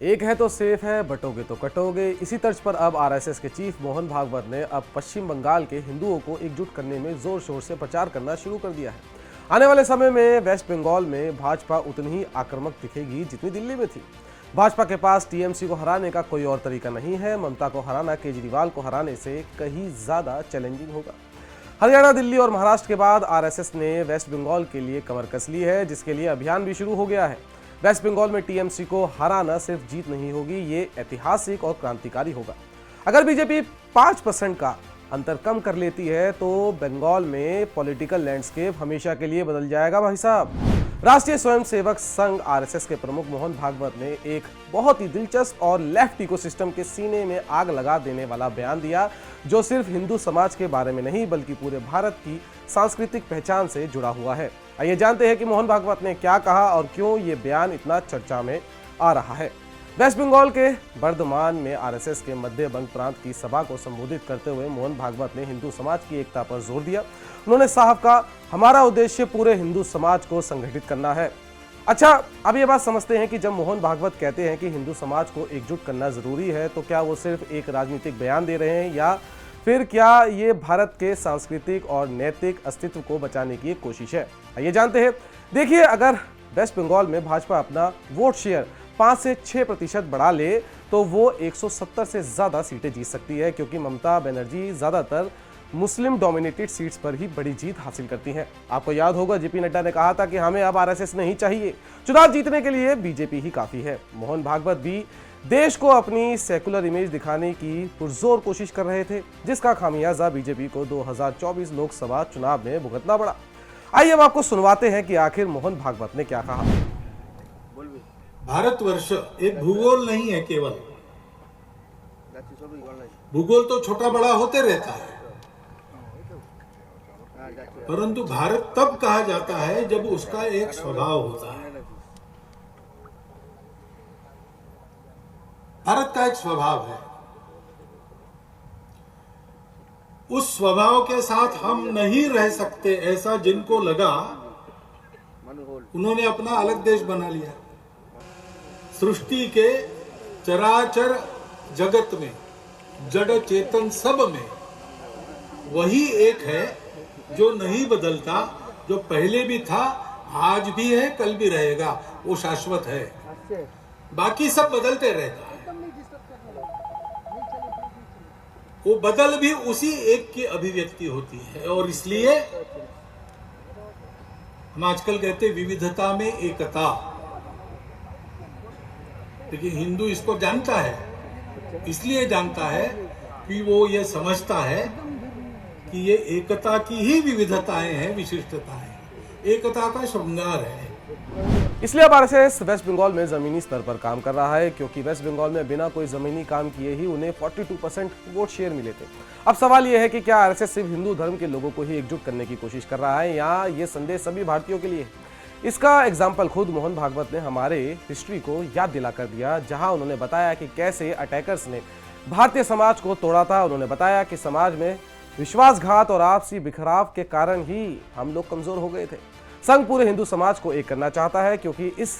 एक है तो सेफ है, बटोगे तो कटोगे। इसी तर्ज पर अब आरएसएस के चीफ मोहन भागवत ने अब पश्चिम बंगाल के हिंदुओं को एकजुट करने में जोर शोर से प्रचार करना शुरू कर दिया है। आने वाले समय में वेस्ट बंगाल में भाजपा उतनी ही आक्रामक दिखेगी जितनी दिल्ली में थी। भाजपा के पास टीएमसी को हराने का कोई और तरीका नहीं है। ममता को हराना केजरीवाल को हराने से कहीं ज्यादा चैलेंजिंग होगा। हरियाणा, दिल्ली और महाराष्ट्र के बाद आरएसएस ने वेस्ट बंगाल के लिए कमर कस ली है, जिसके लिए अभियान भी शुरू हो गया है। वेस्ट बंगाल में टीएमसी को हराना सिर्फ जीत नहीं होगी, ये ऐतिहासिक और क्रांतिकारी होगा। अगर बीजेपी 5% का अंतर कम कर लेती है तो बंगाल में पॉलिटिकल लैंडस्केप हमेशा के लिए बदल जाएगा भाई साहब। राष्ट्रीय स्वयंसेवक संघ आरएसएस के प्रमुख मोहन भागवत ने एक बहुत ही दिलचस्प और लेफ्ट इकोसिस्टम के सीने में आग लगा देने वाला बयान दिया, जो सिर्फ हिंदू समाज के बारे में नहीं बल्कि पूरे भारत की सांस्कृतिक पहचान से जुड़ा हुआ है। आइए जानते हैं कि मोहन भागवत ने क्या कहा और क्यों ये बयान इतना चर्चा में आ रहा है। वेस्ट बंगाल के बर्धमान में आरएसएस के मध्य बंग प्रांत की सभा को संबोधित करते हुए मोहन भागवत ने हिंदू समाज की एकता पर जोर दिया। उन्होंने साफ कहा, हमारा उद्देश्य पूरे हिंदू समाज को संगठित करना है। अच्छा, अब ये बात समझते हैं कि जब मोहन भागवत कहते हैं कि हिंदू समाज को एकजुट करना जरूरी है, तो क्या वो सिर्फ एक राजनीतिक बयान दे रहे हैं या फिर क्या ये भारत के सांस्कृतिक और नैतिक अस्तित्व को बचाने की एक कोशिश है? आइए जानते हैं। देखिए, अगर वेस्ट बंगाल में भाजपा अपना वोट शेयर 5 से 6% बढ़ा ले तो वो 170 से ज्यादा सीटें जीत सकती है, क्योंकि ममता बनर्जी ज्यादातर मुस्लिम डोमिनेटेड सीट्स पर ही बड़ी जीत हासिल करती हैं। आपको याद होगा जेपी नड्डा ने कहा था कि हमें अब आरएसएस नहीं चाहिए, चुनाव जीतने के लिए बीजेपी ही काफी है। मोहन भागवत भी देश को अपनी सेकुलर इमेज दिखाने की पुरजोर कोशिश कर रहे थे, जिसका खामियाजा बीजेपी को 2024 लोकसभा चुनाव में भुगतना पड़ा। आइए अब आपको सुनवाते हैं कि आखिर मोहन भागवत ने क्या कहा। भारतवर्ष एक भूगोल नहीं है केवल, भूगोल तो छोटा बड़ा होते रहता है, परंतु भारत तब कहा जाता है जब उसका एक स्वभाव होता है। भारत का एक स्वभाव है, उस स्वभाव के साथ हम नहीं रह सकते ऐसा जिनको लगा, उन्होंने अपना अलग देश बना लिया। सृष्टि के चराचर जगत में, जड़ चेतन सब में वही एक है जो नहीं बदलता, जो पहले भी था, आज भी है, कल भी रहेगा, वो शाश्वत है। बाकी सब बदलते रहता है, वो बदल भी उसी एक की अभिव्यक्ति होती है। और इसलिए हम आजकल कहते विविधता में एकता, लेकिन हिंदू इसको जानता है, इसलिए जानता है कि वो ये समझता है कि ये एकता की ही विविधताएं हैं, विशिष्टताएं हैं, एकता का श्रृंगार है। इसलिए अब आरएसएस वेस्ट बंगाल में जमीनी स्तर पर काम कर रहा है, क्योंकि वेस्ट बंगाल में बिना कोई जमीनी काम किए ही उन्हें 42% वोट शेयर मिले थे। अब सवाल यह है कि क्या आरएसएस सिर्फ हिंदू धर्म के लोगों को ही एकजुट करने की कोशिश कर रहा है या ये संदेश सभी भारतीयों के लिए है? इसका एग्जाम्पल खुद मोहन भागवत ने हमारे हिस्ट्री को याद दिला कर दिया, जहां उन्होंने बताया कि कैसे अटैकर्स ने भारतीय समाज को तोड़ा था। उन्होंने बताया कि समाज में विश्वासघात और आपसी बिखराव के कारण ही हम लोग कमजोर हो गए थे। संघ पूरे हिंदू समाज को एक करना चाहता है, क्योंकि इस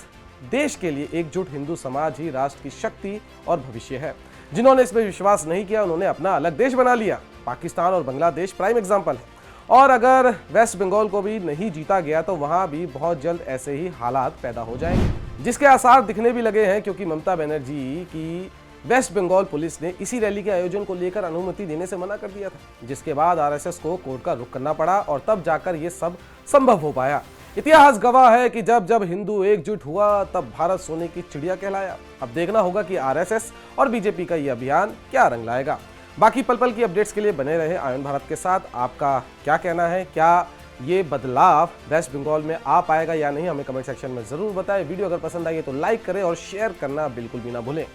देश के लिए एकजुट हिंदू समाज ही राष्ट्र की शक्ति और भविष्य है। जिन्होंने इसमें विश्वास नहीं किया, उन्होंने अपना अलग देश बना लिया। पाकिस्तान और बांग्लादेश प्राइम एग्जाम्पल है। और अगर वेस्ट बंगाल को भी नहीं जीता गया तो वहां भी बहुत जल्द ऐसे ही हालात पैदा हो जाएंगे, जिसके आसार दिखने भी लगे हैं, क्योंकि ममता बनर्जी की वेस्ट बंगाल पुलिस ने इसी रैली के आयोजन को लेकर अनुमति देने से मना कर दिया था, जिसके बाद आरएसएस को कोर्ट का रुख करना पड़ा और तब जाकर ये सब संभव हो पाया। इतिहास गवाह है कि जब जब हिंदू एकजुट हुआ तब भारत सोने की चिड़िया कहलाया। अब देखना होगा कि आरएसएस और बीजेपी का ये अभियान क्या रंग लाएगा। बाकी पल पल की अपडेट्स के लिए बने रहे आयन भारत के साथ। आपका क्या कहना है, क्या ये बदलाव वेस्ट बंगाल में आ पाएगा या नहीं, हमें कमेंट सेक्शन में जरूर बताएं। वीडियो अगर पसंद आई है तो लाइक करें और शेयर करना बिल्कुल भी ना भूलें।